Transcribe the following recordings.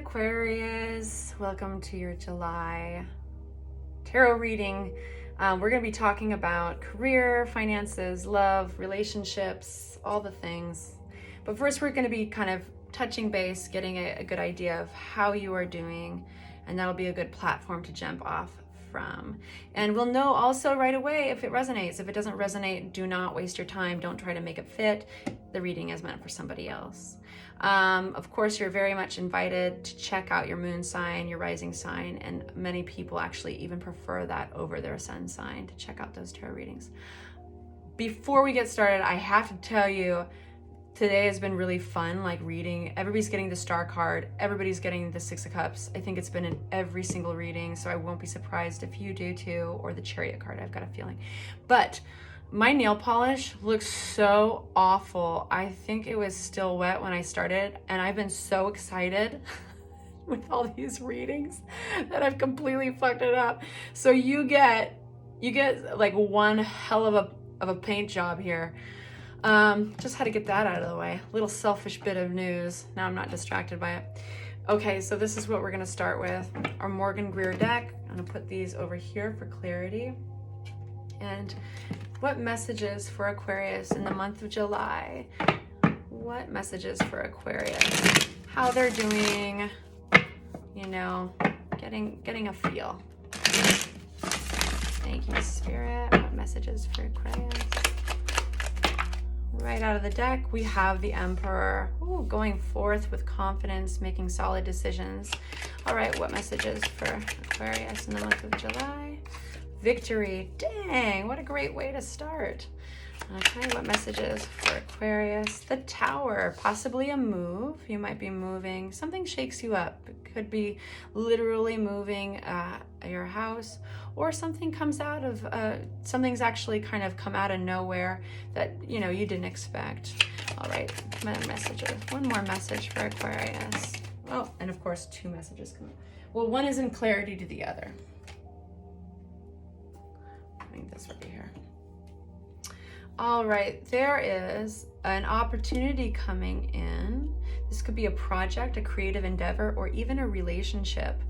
Aquarius, welcome to your July tarot reading. We're going to be talking about career, finances, love, relationships, all the things. But first we're going to be kind of touching base, getting a good idea of how you are doing, and that'll be a good platform to jump off from. And we'll know also right away if it resonates. If it doesn't resonate, do not waste your time. Don't try to make it fit. The reading is meant for somebody else. Of course, you're very much invited to check out your moon sign, your rising sign, and many people actually even prefer that over their sun sign, to check out those tarot readings. Before we get started, I have to tell you, today has been really fun, like reading. Everybody's getting the Star card. Everybody's getting the Six of Cups. I think it's been in every single reading, so I won't be surprised if you do too, or the Chariot card, I've got a feeling. But my nail polish looks so awful. I think it was still wet when I started, and I've been so excited with all these readings that I've completely fucked it up. So you get like one hell of a paint job here. Just had to get that out of the way. Little selfish bit of news. Now I'm not distracted by it. Okay, so this is what we're gonna start with. Our Morgan-Greer deck. I'm gonna put these over here for clarity. And what messages for Aquarius in the month of July? What messages for Aquarius? How they're doing, you know, getting a feel. Thank you, Spirit. What messages for Aquarius? Right out of the deck, we have the Emperor. Ooh, going forth with confidence, making solid decisions. All right, what messages for Aquarius in the month of July? Victory. Dang, what a great way to start. Okay, what messages for Aquarius? The Tower, possibly a move. You might be moving. Something shakes you up. It could be literally moving your house, or something comes out of, something's actually kind of come out of nowhere that, you know, you didn't expect. All right, messages. One more message for Aquarius. Oh, and of course, two messages come out. Well, one is in clarity to the other. This right here. All right, there is an opportunity coming in. This could be a project, a creative endeavor, or even a relationship.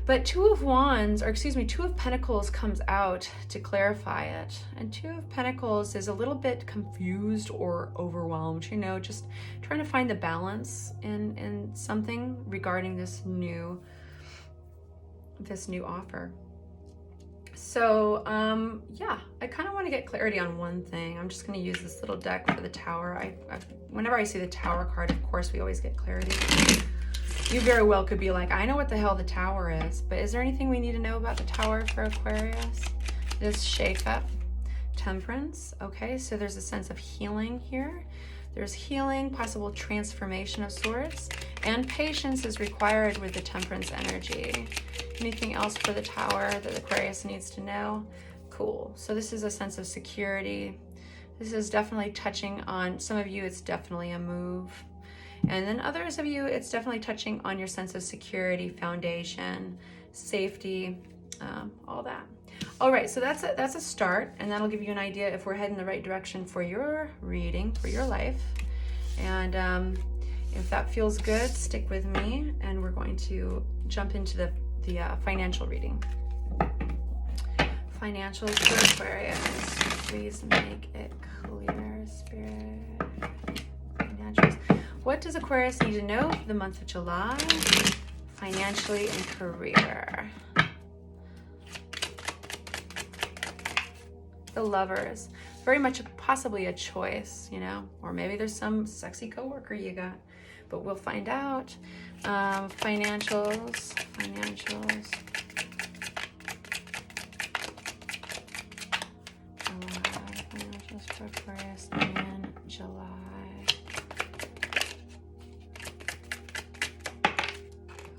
But Two of Pentacles comes out to clarify it. And Two of Pentacles is a little bit confused or overwhelmed, you know, just trying to find the balance in something regarding this new offer. So, yeah, I kind of want to get clarity on one thing. I'm just going to use this little deck for the Tower. Whenever I see the Tower card, of course, we always get clarity. You very well could be like, I know what the hell the Tower is, but is there anything we need to know about the Tower for Aquarius? This shake-up, Temperance. Okay, so there's a sense of healing here. There's healing, possible transformation of sorts, and patience is required with the Temperance energy. Anything else for the Tower that Aquarius needs to know? Cool. So this is a sense of security. This is definitely touching on, some of you, it's definitely a move. And then others of you, it's definitely touching on your sense of security, foundation, safety, all that. All right, so that's a start, and that'll give you an idea if we're heading the right direction for your reading, for your life. And if that feels good, stick with me, and we're going to jump into the financial reading. Financials for Aquarius. Please make it clear, Spirit. Financials. What does Aquarius need to know for the month of July? Financially and career. The Lovers. Very much possibly a choice, you know, or maybe there's some sexy coworker you got, but we'll find out. Financials. Financials for Aquarius in July.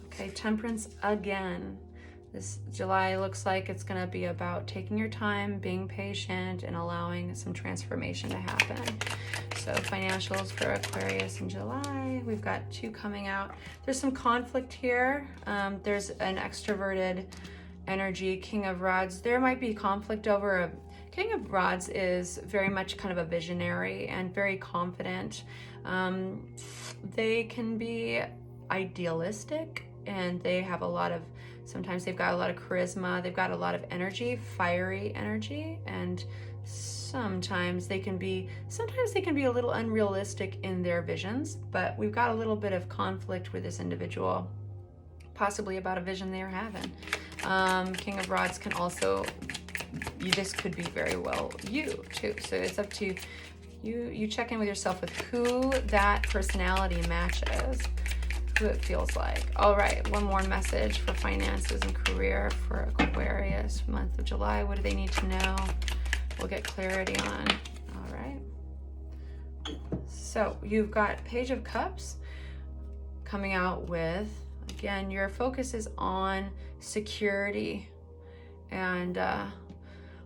Okay, Temperance again. This July looks like it's going to be about taking your time, being patient, and allowing some transformation to happen. So financials for Aquarius in July. We've got two coming out. There's some conflict here. There's an extroverted energy, King of Rods. There might be conflict over a King of Rods is very much kind of a visionary and very confident. They can be idealistic, and they have a lot of, sometimes they've got a lot of charisma, they've got a lot of energy, fiery energy, and sometimes they can be a little unrealistic in their visions. But we've got a little bit of conflict with this individual, possibly about a vision they're having. King of Rods can also, this could be very well you too. So it's up to you. You check in with yourself with who that personality matches, who it feels like. All right, one more message for finances and career for Aquarius, month of July. What do they need to know? We'll get clarity on. All right. So you've got Page of Cups coming out with, again, your focus is on security and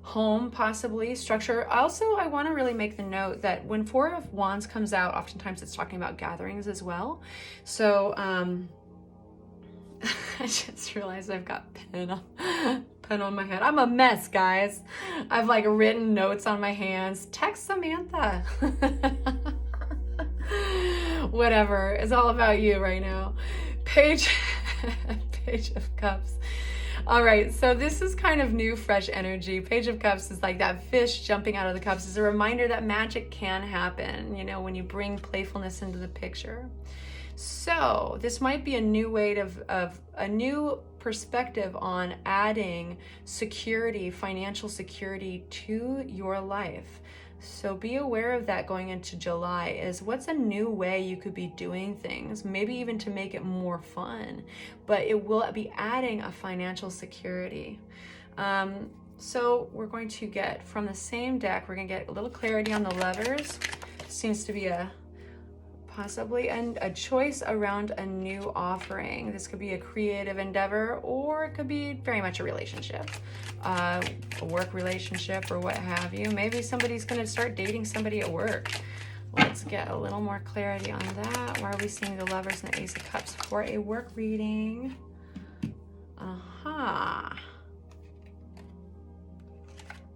home, possibly structure. Also, I want to really make the note that when Four of Wands comes out, oftentimes it's talking about gatherings as well. So I just realized I've got pen on my head. I'm a mess, guys. I've like written notes on my hands. Text Samantha. Whatever. It's all about you right now. Page of Cups. All right, so this is kind of new, fresh energy. Page of Cups is like that fish jumping out of the cups. It's a reminder that magic can happen, you know, when you bring playfulness into the picture. So this might be a new way of a new perspective on adding security, financial security to your life. So be aware of that going into July. Is what's a new way you could be doing things, maybe even to make it more fun, but it will be adding a financial security. So we're going to get from the same deck, we're going to get a little clarity on the Lovers. Seems to be possibly a choice around a new offering. This could be a creative endeavor, or it could be very much a relationship, a work relationship or what have you. Maybe somebody's going to start dating somebody at work. Let's get a little more clarity on that. Why are we seeing the Lovers and the Ace of Cups for a work reading?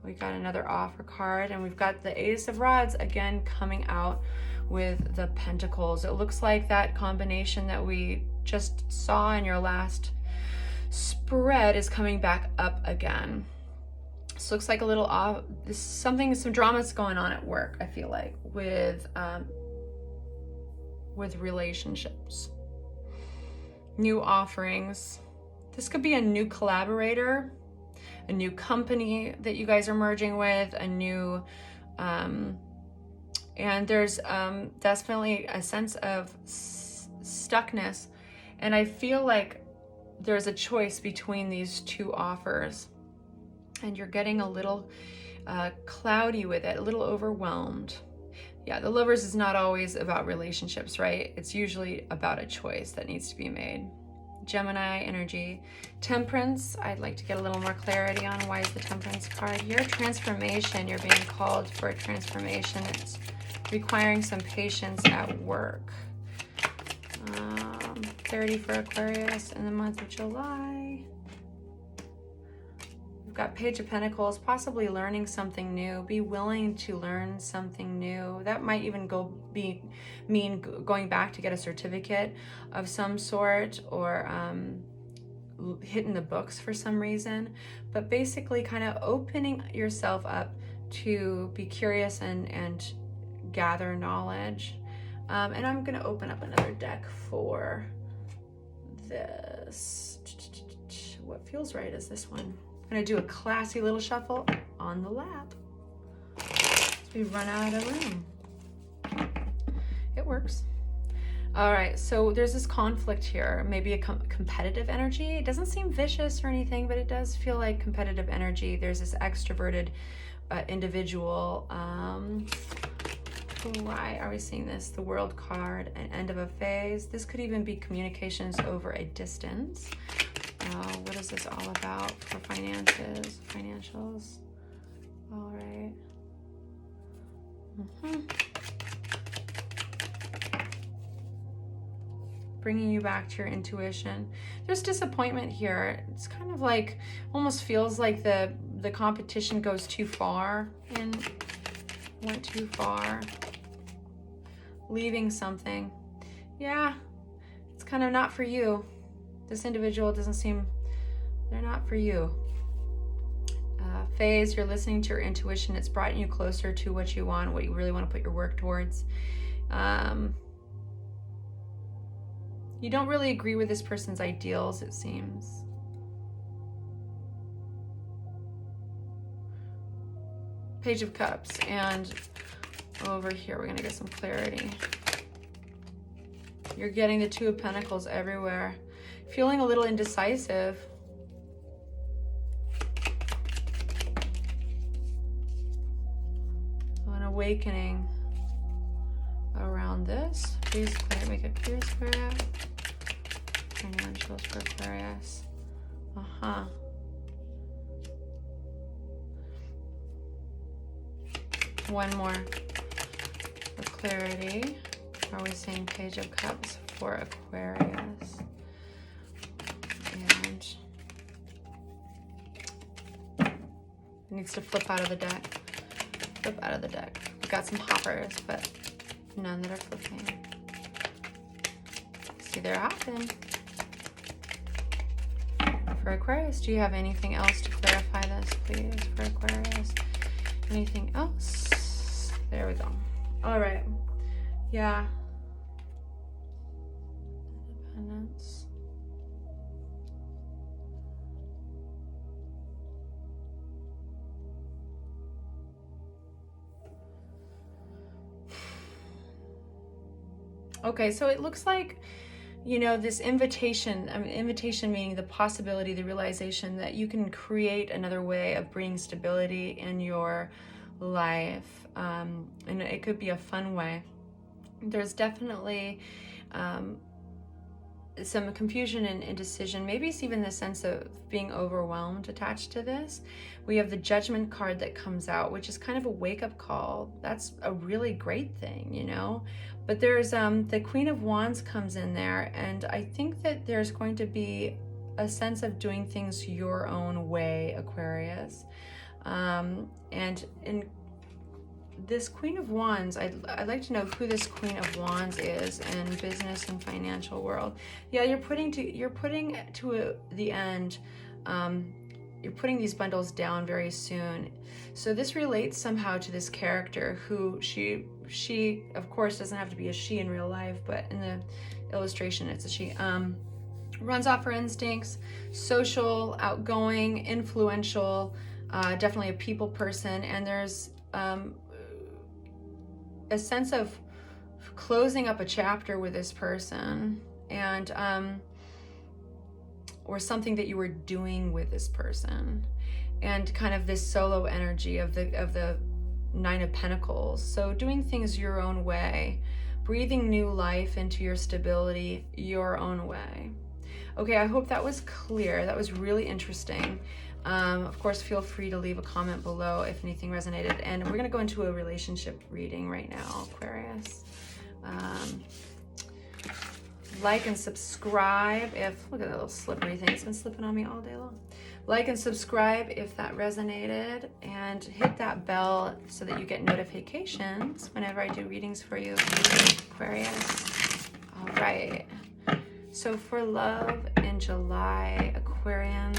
We got another offer card, and we've got the Ace of Rods again coming out with the Pentacles. It looks like that combination that we just saw in your last spread is coming back up again. This looks like a little off. Some drama's going on at work, I feel like, with relationships, new offerings. This could be a new collaborator, a new company that you guys are merging with, a new and there's definitely a sense of stuckness, and I feel like there's a choice between these two offers, and you're getting a little cloudy with it, a little overwhelmed. Yeah, the Lovers is not always about relationships, right? It's usually about a choice that needs to be made. Gemini energy. Temperance, I'd like to get a little more clarity on why is the Temperance card here. Transformation, you're being called for a transformation. It's requiring some patience at work. Clarity for Aquarius in the month of July. We've got Page of Pentacles, possibly learning something new. Be willing to learn something new. That might even mean going back to get a certificate of some sort, or hitting the books for some reason. But basically kind of opening yourself up to be curious and gather knowledge. And I'm going to open up another deck for this. What feels right is this one. I'm going to do a classy little shuffle on the lap. We run out of room. It works. All right, so there's this conflict here, maybe a competitive energy. It doesn't seem vicious or anything, but it does feel like competitive energy. There's this extroverted individual. Why are we seeing this? The World card, an end of a phase. This could even be communications over a distance. What is this all about for finances, financials? All right. Bringing you back to your intuition. There's disappointment here. It's kind of like, almost feels like the competition goes too far and went too far. Leaving something. Yeah, it's kind of not for you. This individual doesn't seem, they're not for you. Phase, you're listening to your intuition. It's brought you closer to what you want, what you really want to put your work towards. You don't really agree with this person's ideals, it seems. Page of Cups, and over here we're going to get some clarity. You're getting the Two of Pentacles everywhere. Feeling a little indecisive. An awakening around this. Please clear, make it clear, Aquarius. Financials for Aquarius. One more for clarity. Are we saying Page of Cups for Aquarius? And it needs to flip out of the deck. Flip out of the deck. We've got some hoppers, but none that are flipping. See, they're hopping. For Aquarius, do you have anything else to clarify this, please, for Aquarius? Anything else? There we go. All right. Yeah. Independence. Okay, so it looks like, you know, this invitation, invitation meaning the possibility, the realization that you can create another way of bringing stability in your life. And it could be a fun way. There's definitely some confusion and indecision. Maybe it's even the sense of being overwhelmed attached to this. We have the Judgment card that comes out, which is kind of a wake-up call. That's a really great thing, you know. But there's the Queen of Wands comes in there, and I think that there's going to be a sense of doing things your own way, Aquarius. And in this Queen of Wands, I'd like to know who this Queen of Wands is in business and financial world. Yeah, you're putting to the end. You're putting these bundles down very soon. So this relates somehow to this character who she of course doesn't have to be a she in real life, but in the illustration it's a she. Runs off her instincts, social, outgoing, influential, definitely a people person, and there's a sense of closing up a chapter with this person, and or something that you were doing with this person, and kind of this solo energy of the Nine of Pentacles. So doing things your own way, breathing new life into your stability your own way. Okay, I hope that was clear. That was really interesting. Of course, feel free to leave a comment below if anything resonated. And we're going to go into a relationship reading right now, Aquarius. Like and subscribe if, look at that little slippery thing. It's been slipping on me all day long. Like and subscribe if that resonated, and hit that bell so that you get notifications whenever I do readings for you, Aquarius. All right. So for love in July, Aquarians,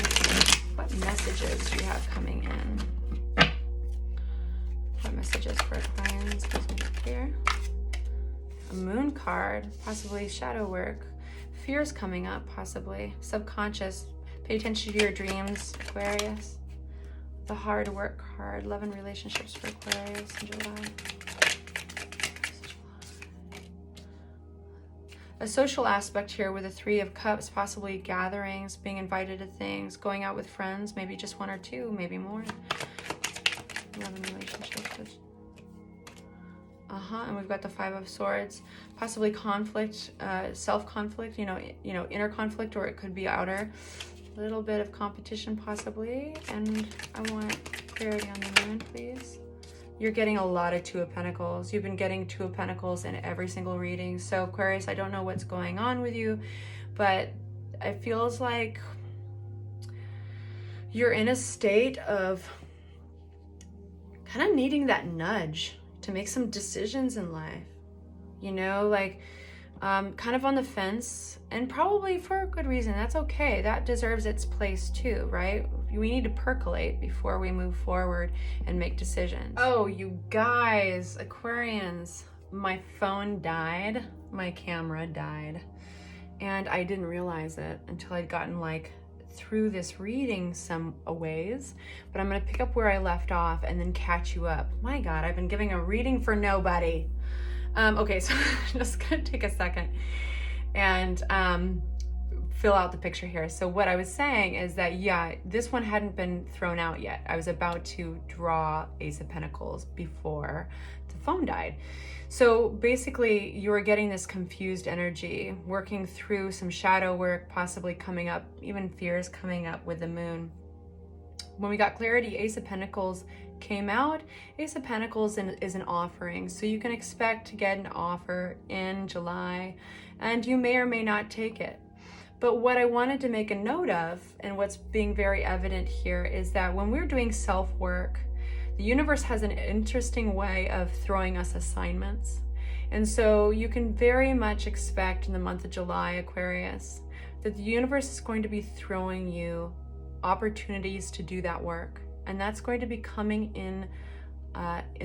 what messages do you have coming in? What messages for Aquarians? Goes here. A Moon card, possibly shadow work. Fears coming up, possibly. Subconscious. Pay attention to your dreams, Aquarius. The Hard Work card. Love and relationships for Aquarius in July. A social aspect here with the Three of Cups, possibly gatherings, being invited to things, going out with friends, maybe just one or two, maybe more. Love and relationships. And we've got the Five of Swords, possibly conflict, self-conflict, you know, inner conflict, or it could be outer. A little bit of competition, possibly. And I want clarity on the Moon, please. You're getting a lot of Two of Pentacles. You've been getting Two of Pentacles in every single reading. So Aquarius, I don't know what's going on with you, but it feels like you're in a state of kind of needing that nudge to make some decisions in life. You know, like kind of on the fence, and probably for a good reason. That's okay. That deserves its place too, right? We need to percolate before we move forward and make decisions. Oh, you guys, Aquarians, my phone died, my camera died, and I didn't realize it until I'd gotten like through this reading some ways, but I'm going to pick up where I left off and then catch you up. My God, I've been giving a reading for nobody. Okay, so I'm just gonna take a second and fill out the picture here. So what I was saying is that, yeah, this one hadn't been thrown out yet. I was about to draw Ace of Pentacles before the phone died. So basically, you were getting this confused energy, working through some shadow work, possibly coming up, even fears coming up with the moon. When we got clarity, Ace of Pentacles came out. Ace of Pentacles is an offering, so you can expect to get an offer in July, and you may or may not take it. But what I wanted to make a note of, and what's being very evident here, is that when we're doing self-work, the universe has an interesting way of throwing us assignments. And so you can very much expect in the month of July, Aquarius, that the universe is going to be throwing you opportunities to do that work. And that's going to be coming in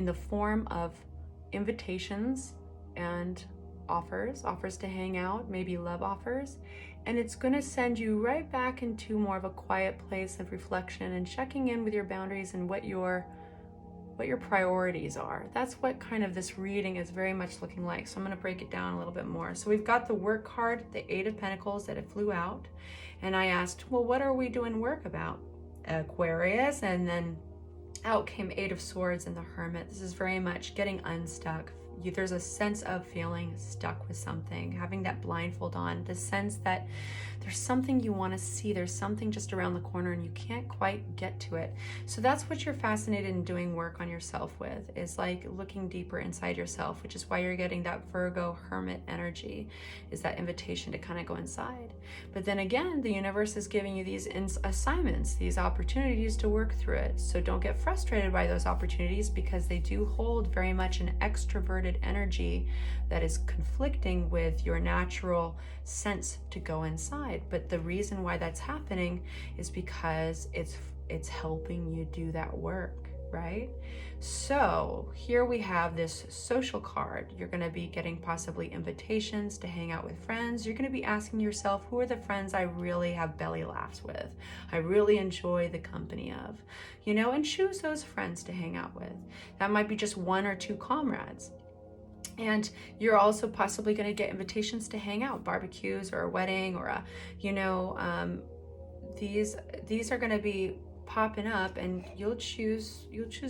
the form of invitations and offers to hang out, maybe love offers. And it's going to send you right back into more of a quiet place of reflection and checking in with your boundaries and what your priorities are. That's what kind of this reading is very much looking like. So I'm going to break it down a little bit more. So we've got the work card, the Eight of Pentacles, that it flew out. And I asked, well, what are we doing work about, Aquarius? And then out came Eight of Swords and the Hermit. This is very much getting unstuck. There's a sense of feeling stuck with something, having that blindfold on, the sense that there's something you want to see, there's something just around the corner and you can't quite get to it. So that's what you're fascinated in doing work on yourself with, is like looking deeper inside yourself, which is why you're getting that Virgo Hermit energy, is that invitation to kind of go inside. But then again, the universe is giving you these assignments, these opportunities to work through it. So don't get frustrated by those opportunities, because they do hold very much an extroverted energy that is conflicting with your natural sense to go inside. But the reason why that's happening is because it's helping you do that work, right? So here we have this social card. You're going to be getting possibly invitations to hang out with friends. You're going to be asking yourself, who are the friends I really have belly laughs with, I really enjoy the company of, and choose those friends to hang out with. That might be just one or two comrades. And you're also possibly going to get invitations to hang out, barbecues or a wedding or these are going to be popping up, and you'll choose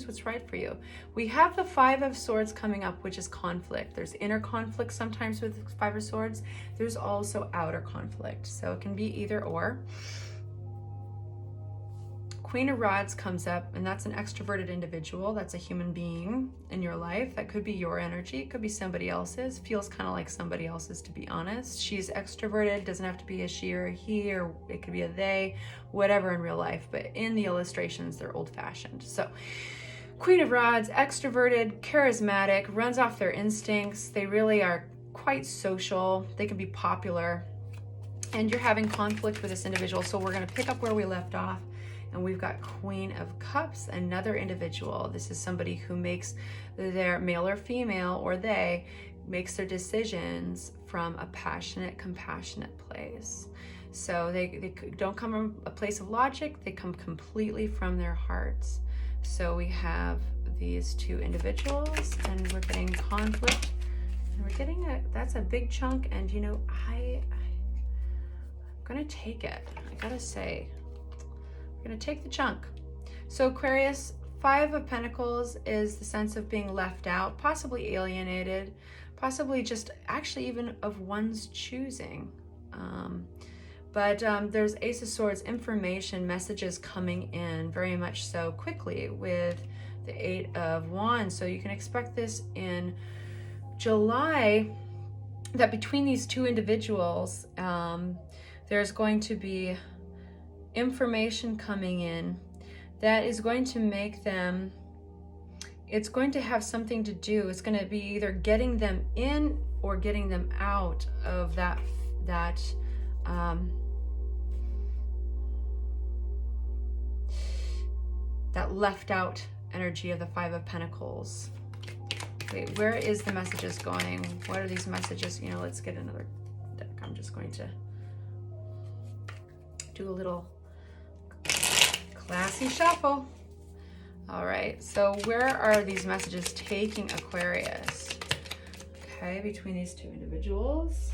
what's right for you. We have the Five of Swords coming up, which is conflict. There's inner conflict sometimes with Five of Swords. There's also outer conflict. So it can be either or. Queen of Rods comes up, and that's an extroverted individual. That's a human being in your life. That could be your energy. It could be somebody else's. Feels kind of like somebody else's, to be honest. She's extroverted. Doesn't have to be a she or a he, or it could be a they, whatever in real life. But in the illustrations, they're old-fashioned. So Queen of Rods, extroverted, charismatic, runs off their instincts. They really are quite social. They can be popular. And you're having conflict with this individual. So we're going to pick up where we left off. And we've got Queen of Cups, another individual. This is somebody who makes their male or female, or they makes their decisions from a passionate, compassionate place. So they don't come from a place of logic. They come completely from their hearts. So we have these two individuals, and we're getting conflict. And we're getting that's a big chunk. And I'm gonna take it. I gotta say. We're going to take the chunk. So Aquarius, Five of Pentacles is the sense of being left out, possibly alienated, possibly just actually even of one's choosing. But there's Ace of Swords, information, messages coming in very much so quickly with the Eight of Wands. So you can expect this in July, that between these two individuals, there's going to be information coming in that is going to make them, it's going to have something to do, it's going to be either getting them in or getting them out of that left out energy of the Five of Pentacles. Wait, where is the messages going? What are these messages? You know, let's get another deck. I'm just going to do a little classy shuffle. All right, so where are these messages taking Aquarius? Okay, between these two individuals.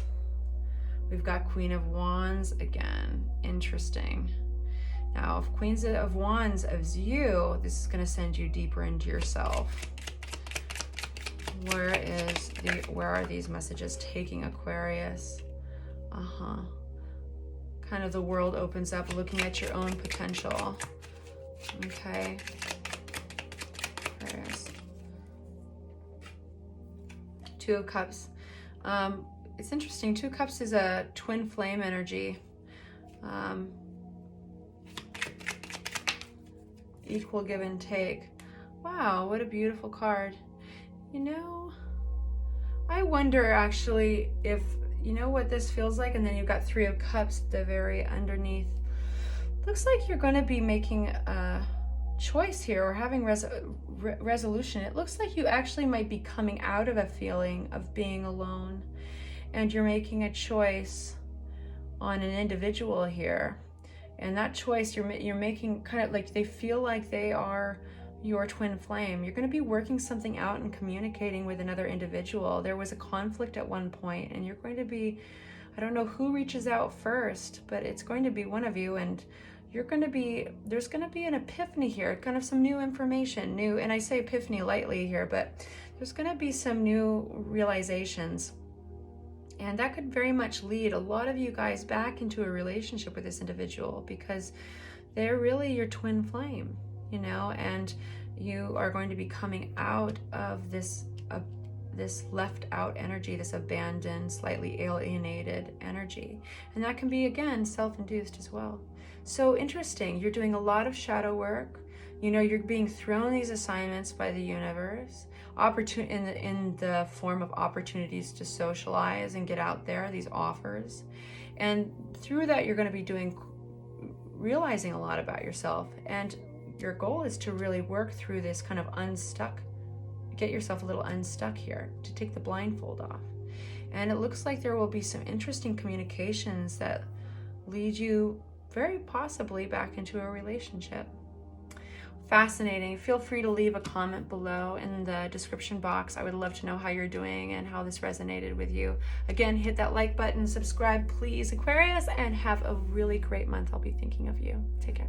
We've got Queen of Wands again. Interesting. Now, if Queen of Wands is you, this is going to send you deeper into yourself. Where are these messages taking Aquarius? Kind of the world opens up, looking at your own potential. Okay. Aquarius. Two of Cups. It's interesting. Two Cups is a twin flame energy. Equal give and take. Wow, what a beautiful card. You know, I wonder actually if, you know what this feels like? And then you've got Three of Cups, the very underneath. Looks like you're going to be making a choice here or having resolution. It looks like you actually might be coming out of a feeling of being alone, and you're making a choice on an individual here. And that choice you're making, kind of like they feel like they are your twin flame. You're going to be working something out and communicating with another individual. There was a conflict at one point, and you're going to be, I don't know who reaches out first, but it's going to be one of you, and you're going to be, there's going to be an epiphany here, kind of some new information, and I say epiphany lightly here, but there's going to be some new realizations. And that could very much lead a lot of you guys back into a relationship with this individual, because they're really your twin flame, you know, and you are going to be coming out of this left out energy, this abandoned, slightly alienated energy. And that can be, again, self-induced as well. So interesting. You're doing a lot of shadow work. You know, you're being thrown these assignments by the universe, in the form of opportunities to socialize and get out there, these offers. And through that, you're going to be realizing a lot about yourself. And your goal is to really work through this kind of get yourself a little unstuck here, to take the blindfold off. And it looks like there will be some interesting communications that lead you very possibly back into a relationship. Fascinating. Feel free to leave a comment below in the description box. I would love to know how you're doing and how this resonated with you. Again, hit that like button, subscribe, please, Aquarius, and have a really great month. I'll be thinking of you. Take care.